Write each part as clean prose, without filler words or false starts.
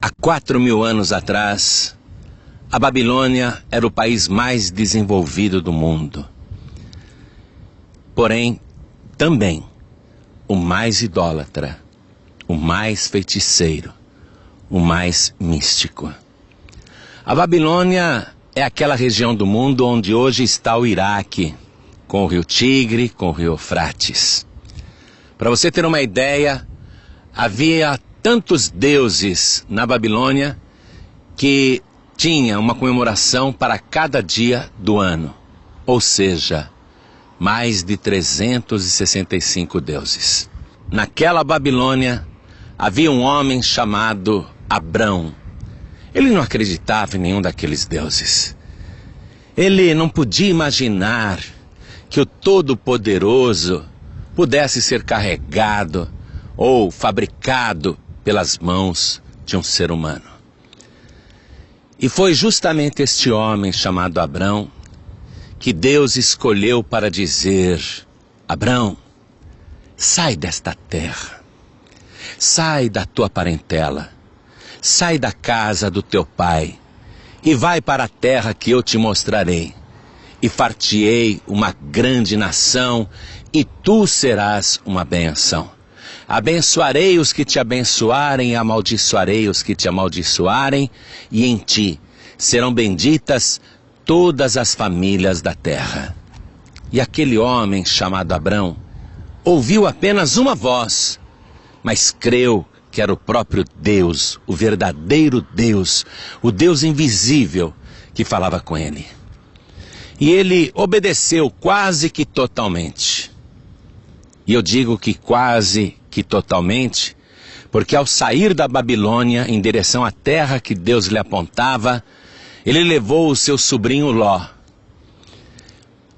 Há 4.000 anos atrás, a Babilônia era o país mais desenvolvido do mundo. Porém, também o mais idólatra, o mais feiticeiro, o mais místico. A Babilônia é aquela região do mundo onde hoje está o Iraque, com o rio Tigre, com o rio Eufrates. Para você ter uma ideia, havia tantos deuses na Babilônia que tinha uma comemoração para cada dia do ano. Ou seja, mais de 365 deuses. Naquela Babilônia havia um homem chamado Abrão. Ele não acreditava em nenhum daqueles deuses. Ele não podia imaginar que o Todo-Poderoso pudesse ser carregado ou fabricado pelas mãos de um ser humano. E foi justamente este homem chamado Abrão que Deus escolheu para dizer: Abrão, sai desta terra, sai da tua parentela, sai da casa do teu pai e vai para a terra que eu te mostrarei, e far-te-ei uma grande nação, e tu serás uma bênção. Abençoarei os que te abençoarem, e amaldiçoarei os que te amaldiçoarem, e em ti serão benditas todas as famílias da terra. E aquele homem chamado Abrão ouviu apenas uma voz, mas creu que era o próprio Deus, o verdadeiro Deus, o Deus invisível que falava com ele. E ele obedeceu quase que totalmente. E eu digo que quase que totalmente, porque ao sair da Babilônia em direção à terra que Deus lhe apontava, ele levou o seu sobrinho Ló.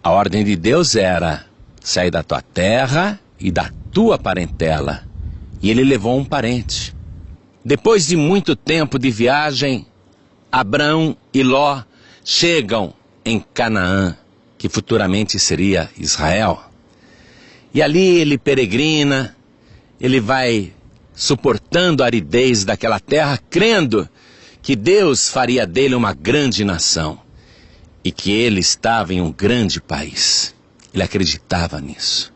A ordem de Deus era sair da tua terra e da tua parentela. E ele levou um parente. Depois de muito tempo de viagem, Abrão e Ló chegam em Canaã, que futuramente seria Israel. E ali ele peregrina, ele vai suportando a aridez daquela terra, crendo que Deus faria dele uma grande nação e que ele estava em um grande país. Ele acreditava nisso.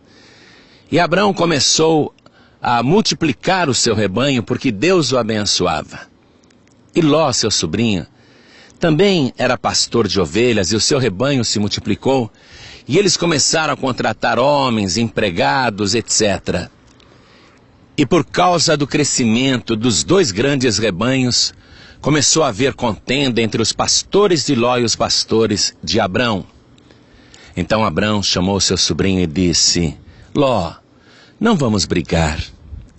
E Abrão começou a multiplicar o seu rebanho porque Deus o abençoava. E Ló, seu sobrinho, também era pastor de ovelhas e o seu rebanho se multiplicou. E eles começaram a contratar homens, empregados, etc. E por causa do crescimento dos dois grandes rebanhos, começou a haver contenda entre os pastores de Ló e os pastores de Abrão. Então Abrão chamou seu sobrinho e disse: Ló, não vamos brigar,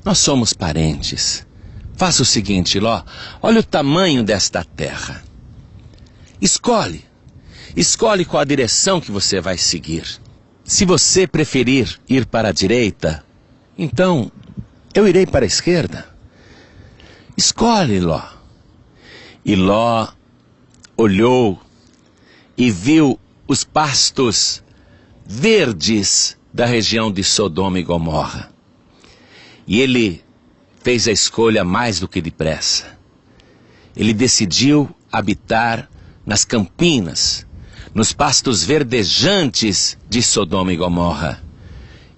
nós somos parentes. Faça o seguinte, Ló, olha o tamanho desta terra. Escolhe qual a direção que você vai seguir. Se você preferir ir para a direita, então eu irei para a esquerda. Escolhe, Ló. E Ló olhou e viu os pastos verdes da região de Sodoma e Gomorra. E ele fez a escolha mais do que depressa. Ele decidiu habitar nas campinas, nos pastos verdejantes de Sodoma e Gomorra.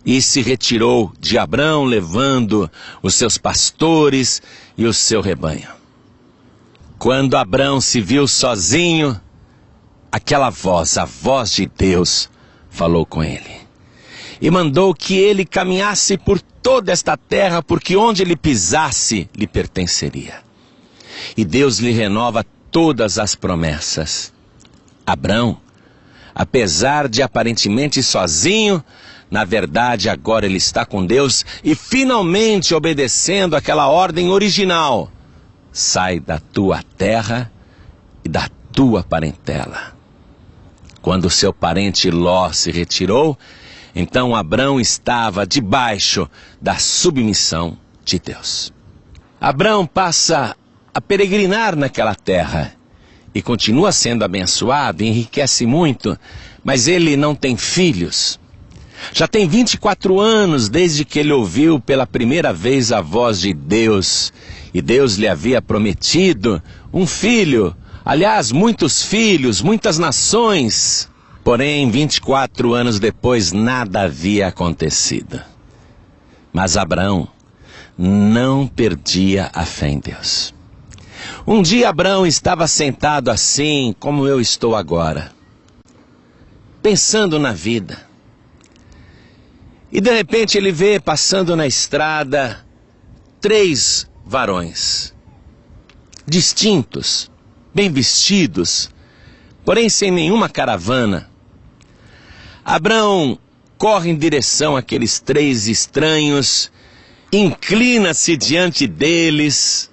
E se retirou de Abrão, levando os seus pastores e o seu rebanho. Quando Abrão se viu sozinho, aquela voz, a voz de Deus, falou com ele. E mandou que ele caminhasse por toda esta terra, porque onde ele pisasse, lhe pertenceria. E Deus lhe renova todas as promessas. Abrão, apesar de aparentemente sozinho, na verdade agora ele está com Deus e finalmente obedecendo aquela ordem original: sai da tua terra e da tua parentela. Quando seu parente Ló se retirou, então Abrão estava debaixo da submissão de Deus. Abrão passa a peregrinar naquela terra e continua sendo abençoado, enriquece muito, mas ele não tem filhos. Já tem 24 anos desde que ele ouviu pela primeira vez a voz de Deus E Deus lhe havia prometido um filho, aliás, muitos filhos, muitas nações. Porém, 24 anos depois, nada havia acontecido. Mas Abraão não perdia a fé em Deus. Um dia Abraão estava sentado assim, como eu estou agora, pensando na vida. E de repente ele vê passando na estrada 3 varões, distintos, bem vestidos, porém sem nenhuma caravana. Abraão corre em direção àqueles 3 estranhos, inclina-se diante deles,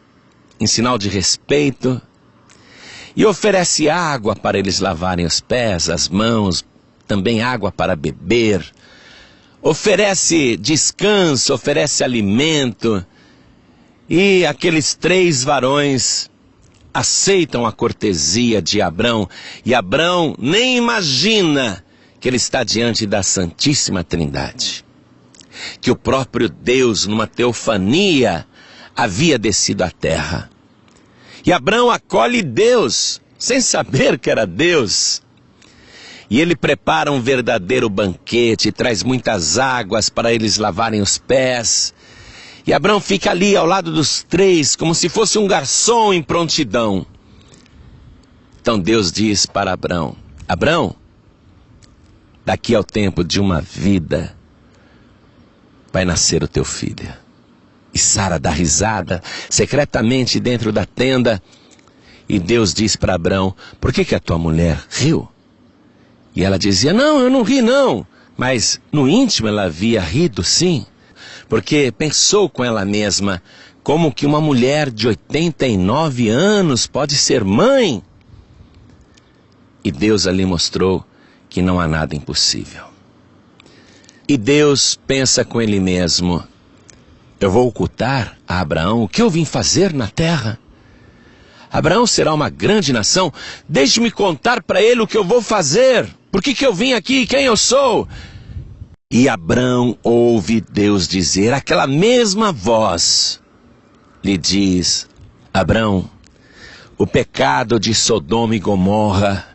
em sinal de respeito, e oferece água para eles lavarem os pés, as mãos, também água para beber, oferece descanso, oferece alimento, e aqueles 3 varões aceitam a cortesia de Abraão, e Abraão nem imagina que ele está diante da Santíssima Trindade, que o próprio Deus, numa teofania, havia descido à terra. E Abraão acolhe Deus, sem saber que era Deus. E ele prepara um verdadeiro banquete, traz muitas águas para eles lavarem os pés. E Abraão fica ali ao lado dos 3, como se fosse um garçom em prontidão. Então Deus diz para Abraão: Abraão, daqui ao tempo de uma vida, vai nascer o teu filho. E Sara dá risada, secretamente dentro da tenda. E Deus diz para Abraão: por que a tua mulher riu? E ela dizia: não, eu não ri não. Mas no íntimo ela havia rido sim, porque pensou com ela mesma: como que uma mulher de 89 anos pode ser mãe? E Deus ali mostrou que não há nada impossível. E Deus pensa com ele mesmo: eu vou ocultar a Abraão o que eu vim fazer na terra? Abraão será uma grande nação, deixe-me contar para ele o que eu vou fazer. Por que eu vim aqui? Quem eu sou? E Abraão ouve Deus dizer, aquela mesma voz lhe diz: Abraão, o pecado de Sodoma e Gomorra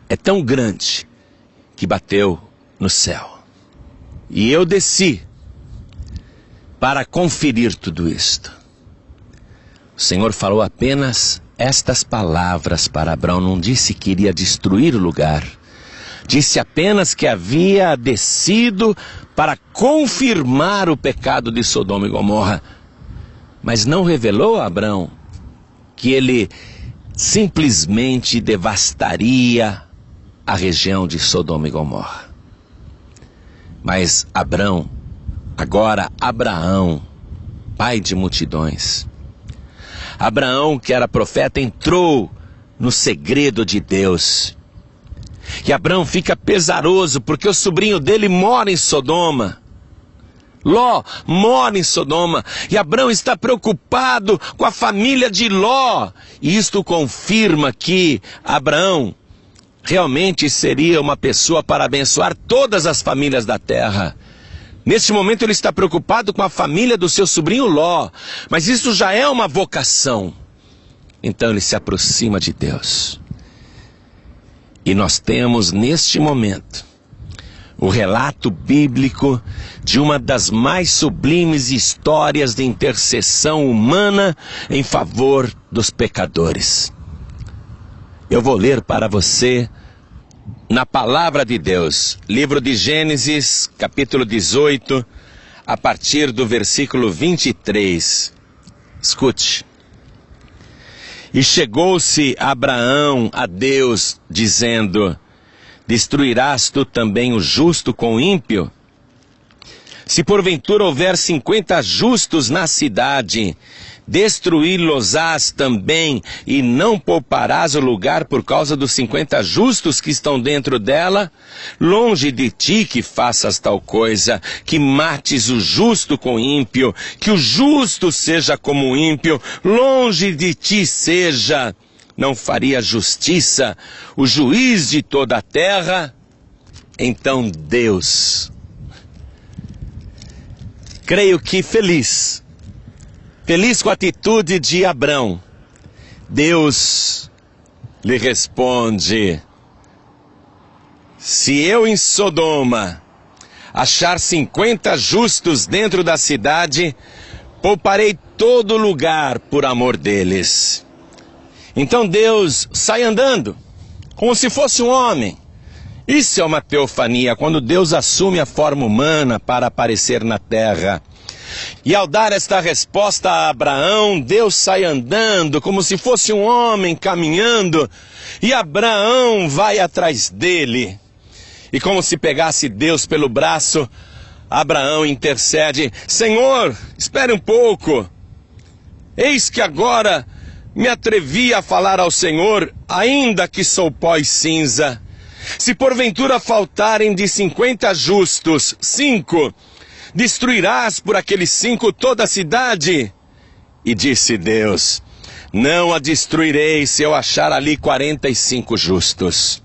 é tão grande que bateu no céu. E eu desci para conferir tudo isto. O Senhor falou apenas estas palavras para Abraão, não disse que iria destruir o lugar. Disse apenas que havia descido para confirmar o pecado de Sodoma e Gomorra. Mas não revelou a Abraão que ele simplesmente devastaria a região de Sodoma e Gomorra. Mas Abraão, agora Abraão, pai de multidões, Abraão, que era profeta, entrou no segredo de Deus. E Abraão fica pesaroso porque o sobrinho dele mora em Sodoma. Ló mora em Sodoma. E Abraão está preocupado com a família de Ló. E isto confirma que Abraão realmente seria uma pessoa para abençoar todas as famílias da terra. Neste momento ele está preocupado com a família do seu sobrinho Ló. Mas isso já é uma vocação. Então ele se aproxima de Deus. E nós temos neste momento o relato bíblico de uma das mais sublimes histórias de intercessão humana em favor dos pecadores. Eu vou ler para você na palavra de Deus, livro de Gênesis, capítulo 18, a partir do versículo 23. Escute. E chegou-se Abraão a Deus, dizendo: destruirás tu também o justo com o ímpio? Se porventura houver 50 justos na cidade, destruí-los-ás também, e não pouparás o lugar por causa dos 50 justos que estão dentro dela? Longe de ti que faças tal coisa, que mates o justo com o ímpio, que o justo seja como o ímpio, longe de ti seja. Não faria justiça o juiz de toda a terra? Então Deus, creio que feliz, Feliz com a atitude de Abrão, Deus lhe responde: se eu em Sodoma achar 50 justos dentro da cidade, pouparei todo lugar por amor deles. Então Deus sai andando, como se fosse um homem. Isso é uma teofania, quando Deus assume a forma humana para aparecer na terra. E ao dar esta resposta a Abraão, Deus sai andando como se fosse um homem caminhando, e Abraão vai atrás dele. E como se pegasse Deus pelo braço, Abraão intercede: Senhor, espere um pouco. Eis que agora me atrevi a falar ao Senhor, ainda que sou pó e cinza. Se porventura faltarem de 50 justos 5, destruirás por aqueles 5 toda a cidade? E disse Deus: não a destruirei se eu achar ali 45 justos.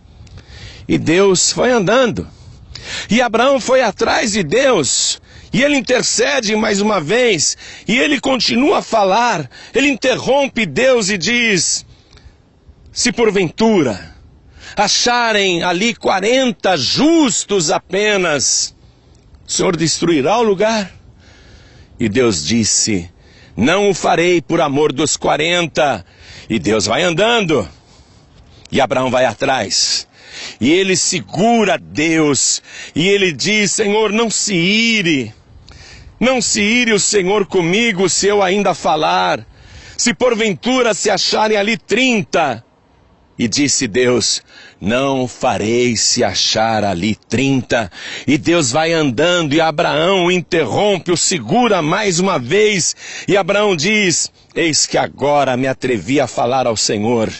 E Deus foi andando. E Abraão foi atrás de Deus. E ele intercede mais uma vez. E ele continua a falar. Ele interrompe Deus e diz: se porventura acharem ali 40 justos apenas, o Senhor destruirá o lugar? E Deus disse: não o farei por amor dos 40. E Deus vai andando. E Abraão vai atrás. E ele segura Deus. E ele diz: Senhor, não se ire. Não se ire o Senhor comigo se eu ainda falar. Se porventura se acharem ali 30. E disse Deus: não farei se achar ali 30. E Deus vai andando e Abraão o interrompe, o segura mais uma vez. E Abraão diz: eis que agora me atrevi a falar ao Senhor.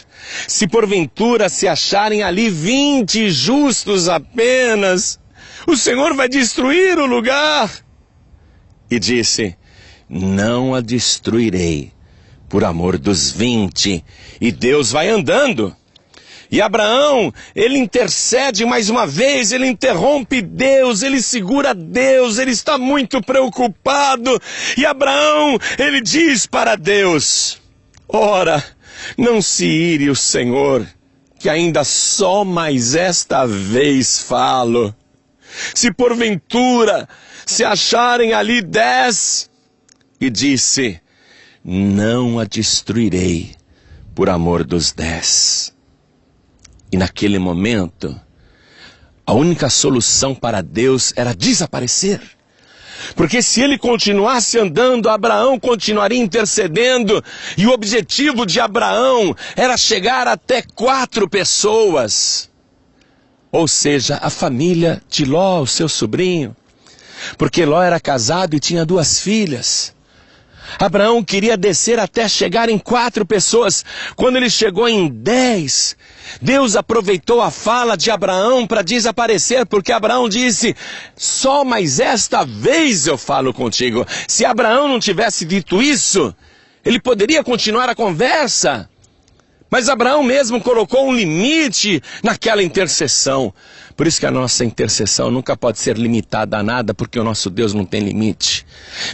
Se porventura se acharem ali 20 justos apenas, o Senhor vai destruir o lugar. E disse: não a destruirei por amor dos 20. E Deus vai andando. E Abraão, ele intercede mais uma vez, ele interrompe Deus, ele segura Deus, ele está muito preocupado. E Abraão, ele diz para Deus: ora, não se ire o Senhor, que ainda só mais esta vez falo. Se porventura se acharem ali 10, e disse: não a destruirei por amor dos 10. E naquele momento, a única solução para Deus era desaparecer. Porque se ele continuasse andando, Abraão continuaria intercedendo. E o objetivo de Abraão era chegar até 4 pessoas. Ou seja, a família de Ló, o seu sobrinho. Porque Ló era casado e tinha 2 filhas. Abraão queria descer até chegar em 4 pessoas. Quando ele chegou em 10, Deus aproveitou a fala de Abraão para desaparecer, porque Abraão disse: só mais esta vez eu falo contigo. Se Abraão não tivesse dito isso, ele poderia continuar a conversa. Mas Abraão mesmo colocou um limite naquela intercessão. Por isso que a nossa intercessão nunca pode ser limitada a nada, porque o nosso Deus não tem limite.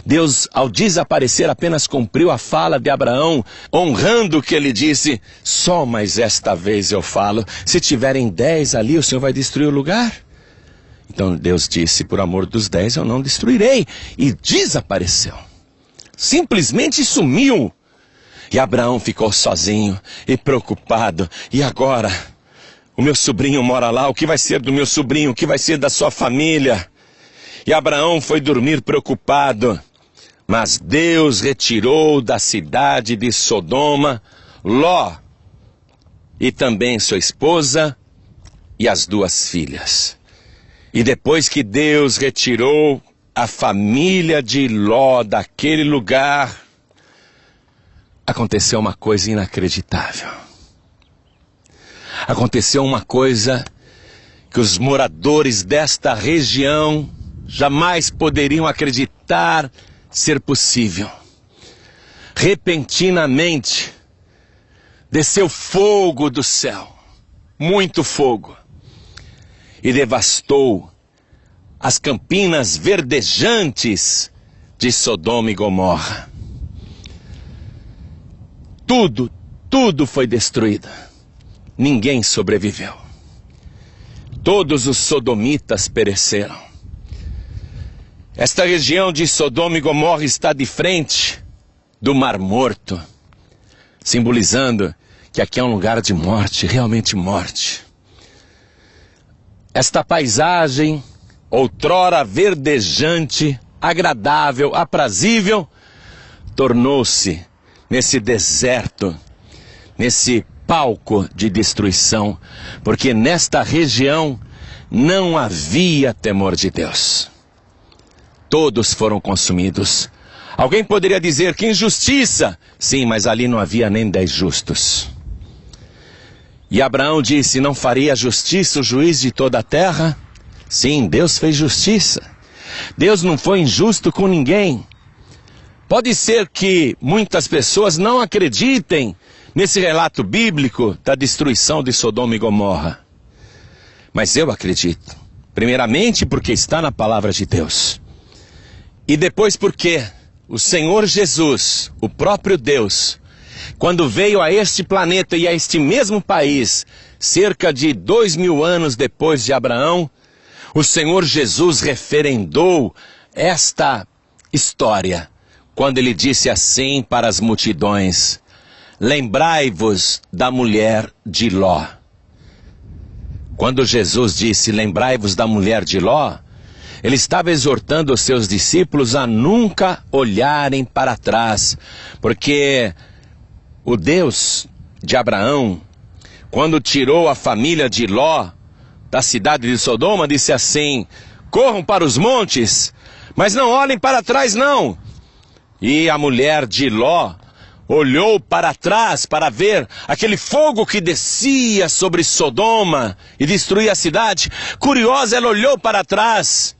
Deus, ao desaparecer, apenas cumpriu a fala de Abraão, honrando o que ele disse: só mais esta vez eu falo. Se tiverem 10 ali, o Senhor vai destruir o lugar? Então Deus disse: por amor dos 10 eu não destruirei. E desapareceu. Simplesmente sumiu. E Abraão ficou sozinho e preocupado. E agora? O meu sobrinho mora lá, o que vai ser do meu sobrinho? O que vai ser da sua família? E Abraão foi dormir preocupado. Mas Deus retirou da cidade de Sodoma Ló e também sua esposa e as 2 filhas. E depois que Deus retirou a família de Ló daquele lugar, aconteceu uma coisa inacreditável. Aconteceu uma coisa que os moradores desta região jamais poderiam acreditar ser possível. Repentinamente, desceu fogo do céu, muito fogo, e devastou as campinas verdejantes de Sodoma e Gomorra. tudo foi destruído. Ninguém sobreviveu. Todos os sodomitas pereceram. Esta região de Sodoma e Gomorra está de frente do Mar Morto, simbolizando que aqui é um lugar de morte, realmente morte. Esta paisagem, outrora verdejante, agradável, aprazível, tornou-se nesse deserto, nesse palco de destruição, porque nesta região não havia temor de Deus. Todos foram consumidos. Alguém poderia dizer que injustiça. Sim, mas ali não havia nem 10 justos. E Abraão disse: não faria justiça o juiz de toda a terra? Sim, Deus fez justiça. Deus não foi injusto com ninguém. Pode ser que muitas pessoas não acreditem nesse relato bíblico da destruição de Sodoma e Gomorra. Mas eu acredito. Primeiramente porque está na palavra de Deus. E depois porque o Senhor Jesus, o próprio Deus, quando veio a este planeta e a este mesmo país, cerca de 2000 anos depois de Abraão, o Senhor Jesus referendou esta história, quando ele disse assim para as multidões: lembrai-vos da mulher de Ló. Quando Jesus disse lembrai-vos da mulher de Ló, ele estava exortando os seus discípulos a nunca olharem para trás, porque o Deus de Abraão, quando tirou a família de Ló da cidade de Sodoma, disse assim: corram para os montes, mas não olhem para trás não. E a mulher de Ló olhou para trás para ver aquele fogo que descia sobre Sodoma e destruía a cidade. Curiosa, ela olhou para trás,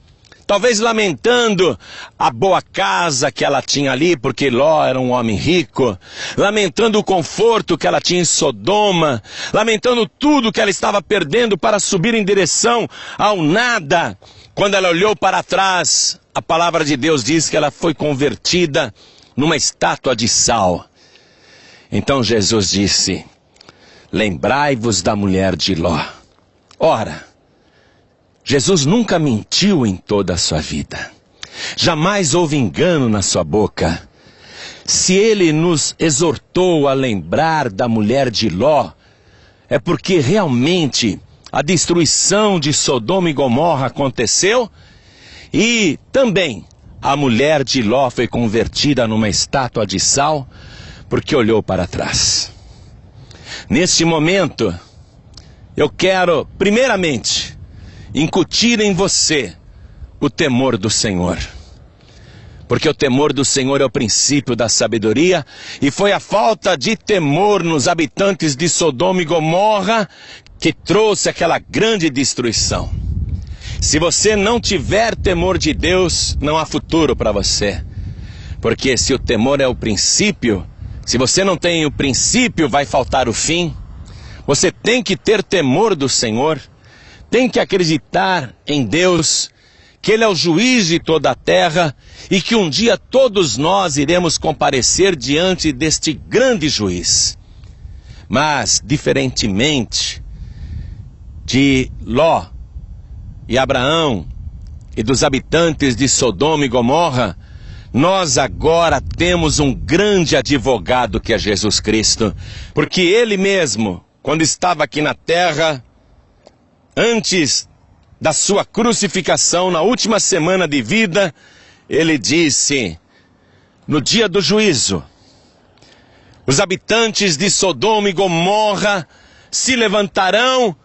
talvez lamentando a boa casa que ela tinha ali, porque Ló era um homem rico, lamentando o conforto que ela tinha em Sodoma, lamentando tudo que ela estava perdendo para subir em direção ao nada. Quando ela olhou para trás, a palavra de Deus diz que ela foi convertida numa estátua de sal. Então Jesus disse: lembrai-vos da mulher de Ló. Ora, Jesus nunca mentiu em toda a sua vida. Jamais houve engano na sua boca. Se ele nos exortou a lembrar da mulher de Ló, é porque realmente a destruição de Sodoma e Gomorra aconteceu e também a mulher de Ló foi convertida numa estátua de sal porque olhou para trás. Neste momento, eu quero, primeiramente, incutir em você o temor do Senhor. Porque o temor do Senhor é o princípio da sabedoria, e foi a falta de temor nos habitantes de Sodoma e Gomorra que trouxe aquela grande destruição. Se você não tiver temor de Deus, não há futuro para você. Porque se o temor é o princípio, se você não tem o princípio, vai faltar o fim. Você tem que ter temor do Senhor, tem que acreditar em Deus, que Ele é o juiz de toda a terra e que um dia todos nós iremos comparecer diante deste grande juiz. Mas, diferentemente de Ló e Abraão e dos habitantes de Sodoma e Gomorra, nós agora temos um grande advogado que é Jesus Cristo, porque Ele mesmo, quando estava aqui na terra, antes da sua crucificação, na última semana de vida, Ele disse: no dia do juízo, os habitantes de Sodoma e Gomorra se levantarão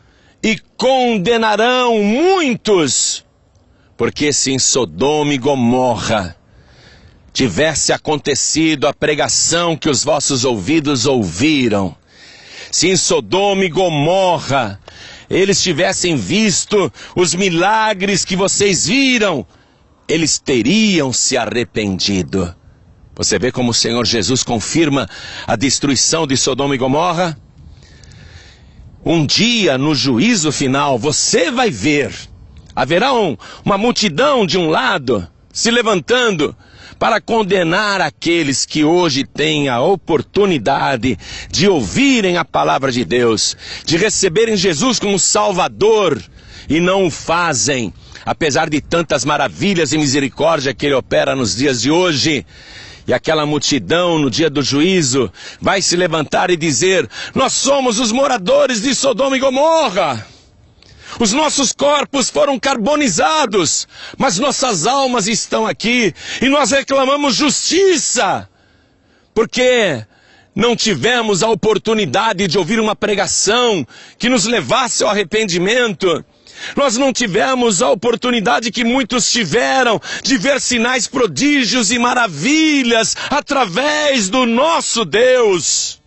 e condenarão muitos, porque se em Sodoma e Gomorra tivesse acontecido a pregação que os vossos ouvidos ouviram, se em Sodoma e Gomorra eles tivessem visto os milagres que vocês viram, eles teriam se arrependido. Você vê como o Senhor Jesus confirma a destruição de Sodoma e Gomorra? Um dia, no juízo final, você vai ver, haverá uma multidão de um lado, se levantando, para condenar aqueles que hoje têm a oportunidade de ouvirem a palavra de Deus, de receberem Jesus como Salvador e não o fazem, apesar de tantas maravilhas e misericórdia que Ele opera nos dias de hoje. E aquela multidão no dia do juízo vai se levantar e dizer: nós somos os moradores de Sodoma e Gomorra. Os nossos corpos foram carbonizados, mas nossas almas estão aqui e nós reclamamos justiça, porque não tivemos a oportunidade de ouvir uma pregação que nos levasse ao arrependimento. Nós não tivemos a oportunidade que muitos tiveram de ver sinais, prodígios e maravilhas através do nosso Deus.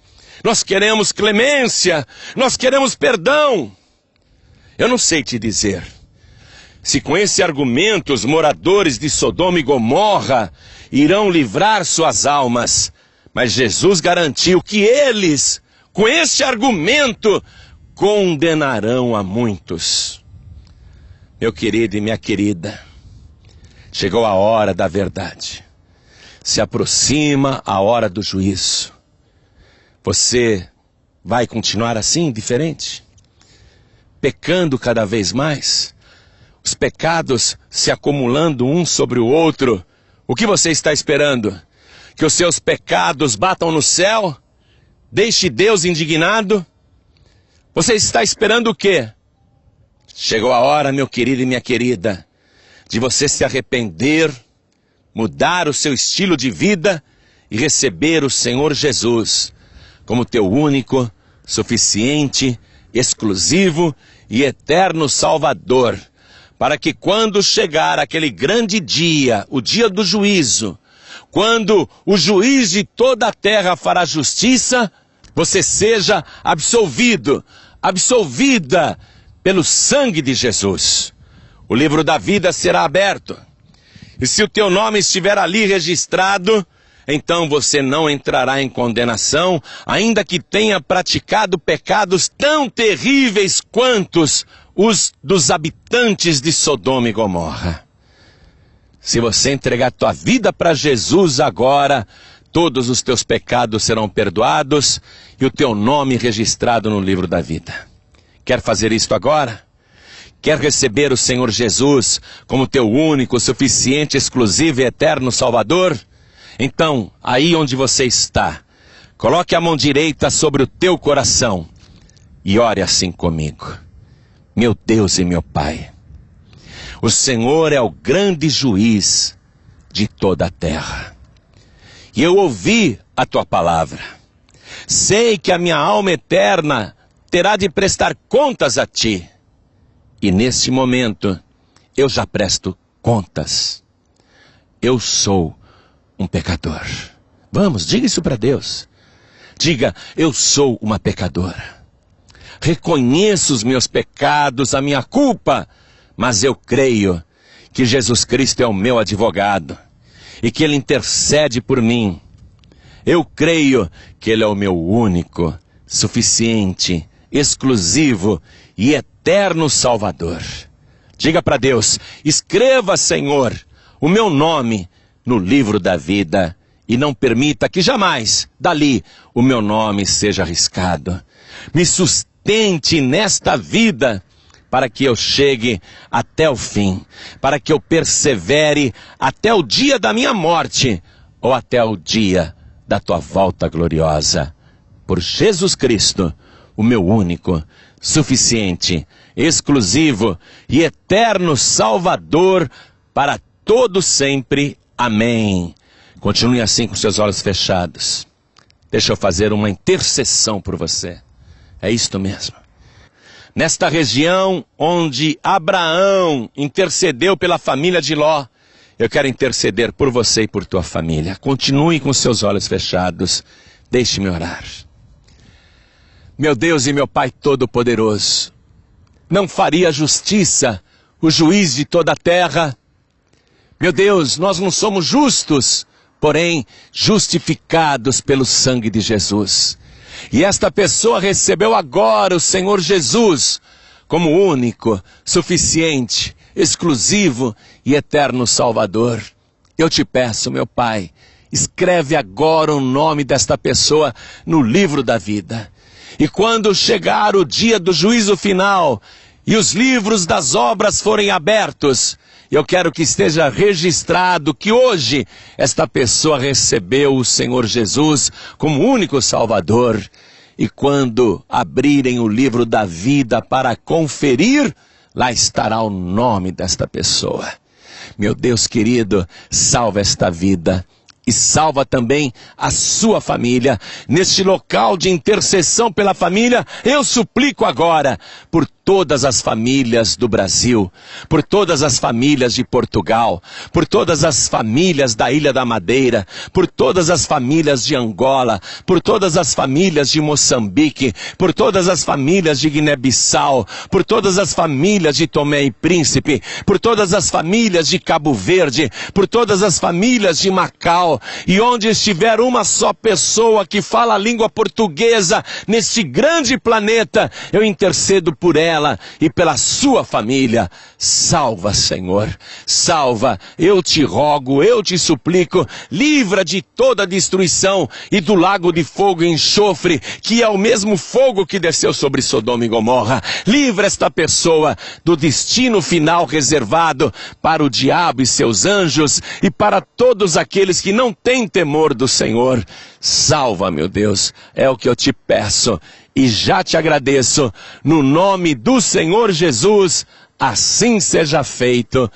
Nós queremos clemência, nós queremos perdão. Eu não sei te dizer se com esse argumento os moradores de Sodoma e Gomorra irão livrar suas almas, mas Jesus garantiu que eles, com esse argumento, condenarão a muitos. Meu querido e minha querida, chegou a hora da verdade. Se aproxima a hora do juízo. Você vai continuar assim, indiferente? Pecando cada vez mais? Os pecados se acumulando um sobre o outro? O que você está esperando? Que os seus pecados batam no céu? Deixe Deus indignado? Você está esperando o quê? Chegou a hora, meu querido e minha querida, de você se arrepender, mudar o seu estilo de vida e receber o Senhor Jesus como teu único, suficiente, exclusivo e eterno Salvador, para que quando chegar aquele grande dia, o dia do juízo, quando o juiz de toda a terra fará justiça, você seja absolvido, absolvida pelo sangue de Jesus. O livro da vida será aberto. E se o teu nome estiver ali registrado, então você não entrará em condenação, ainda que tenha praticado pecados tão terríveis quantos os dos habitantes de Sodoma e Gomorra. Se você entregar tua vida para Jesus agora, todos os teus pecados serão perdoados e o teu nome registrado no livro da vida. Quer fazer isto agora? Quer receber o Senhor Jesus como teu único, suficiente, exclusivo e eterno Salvador? Então, aí onde você está, coloque a mão direita sobre o teu coração e ore assim comigo. Meu Deus e meu Pai, o Senhor é o grande juiz de toda a terra. E eu ouvi a tua palavra. Sei que a minha alma eterna terá de prestar contas a ti. E neste momento, eu já presto contas. Eu sou um pecador. Vamos, diga isso para Deus. Diga: eu sou uma pecadora. Reconheço os meus pecados, a minha culpa, mas eu creio que Jesus Cristo é o meu advogado e que Ele intercede por mim. Eu creio que Ele é o meu único, suficiente, exclusivo e eterno Salvador. Diga para Deus: escreva, Senhor, o meu nome no livro da vida e não permita que jamais dali o meu nome seja arriscado. Me sustente nesta vida para que eu chegue até o fim, para que eu persevere até o dia da minha morte ou até o dia da tua volta gloriosa. Por Jesus Cristo, o meu único, suficiente, exclusivo e eterno Salvador para todo sempre. Amém. Continue assim com seus olhos fechados. Deixa eu fazer uma intercessão por você. É isto mesmo. Nesta região onde Abraão intercedeu pela família de Ló, eu quero interceder por você e por tua família. Continue com seus olhos fechados. Deixe-me orar. Meu Deus e meu Pai Todo-Poderoso, não faria justiça o juiz de toda a terra? Meu Deus, nós não somos justos, porém justificados pelo sangue de Jesus. E esta pessoa recebeu agora o Senhor Jesus como único, suficiente, exclusivo e eterno Salvador. Eu te peço, meu Pai, escreve agora o nome desta pessoa no livro da vida. E quando chegar o dia do juízo final e os livros das obras forem abertos, eu quero que esteja registrado que hoje esta pessoa recebeu o Senhor Jesus como único Salvador. E quando abrirem o livro da vida para conferir, lá estará o nome desta pessoa. Meu Deus querido, salva esta vida e salva também a sua família. Neste local de intercessão pela família, eu suplico agora por todas as famílias do Brasil, por todas as famílias de Portugal, por todas as famílias da Ilha da Madeira, por todas as famílias de Angola, por todas as famílias de Moçambique, por todas as famílias de Guiné-Bissau, por todas as famílias de Tomé e Príncipe, por todas as famílias de Cabo Verde, por todas as famílias de Macau, e onde estiver uma só pessoa que fala a língua portuguesa neste grande planeta, eu intercedo por ela e pela sua família. Salva, Senhor, salva, eu te rogo, eu te suplico, livra de toda destruição e do lago de fogo e enxofre, que é o mesmo fogo que desceu sobre Sodoma e Gomorra. Livra esta pessoa do destino final reservado para o diabo e seus anjos e para todos aqueles que não têm temor do Senhor. Salva, meu Deus, é o que eu te peço e já te agradeço, no nome do Senhor Jesus, assim seja feito.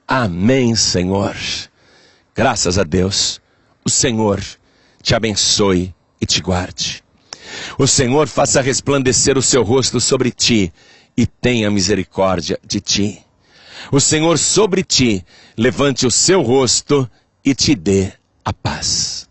Amém, Senhor. Graças a Deus. O Senhor te abençoe e te guarde. O Senhor faça resplandecer o seu rosto sobre ti e tenha misericórdia de ti. O Senhor sobre ti levante o seu rosto e te dê a paz.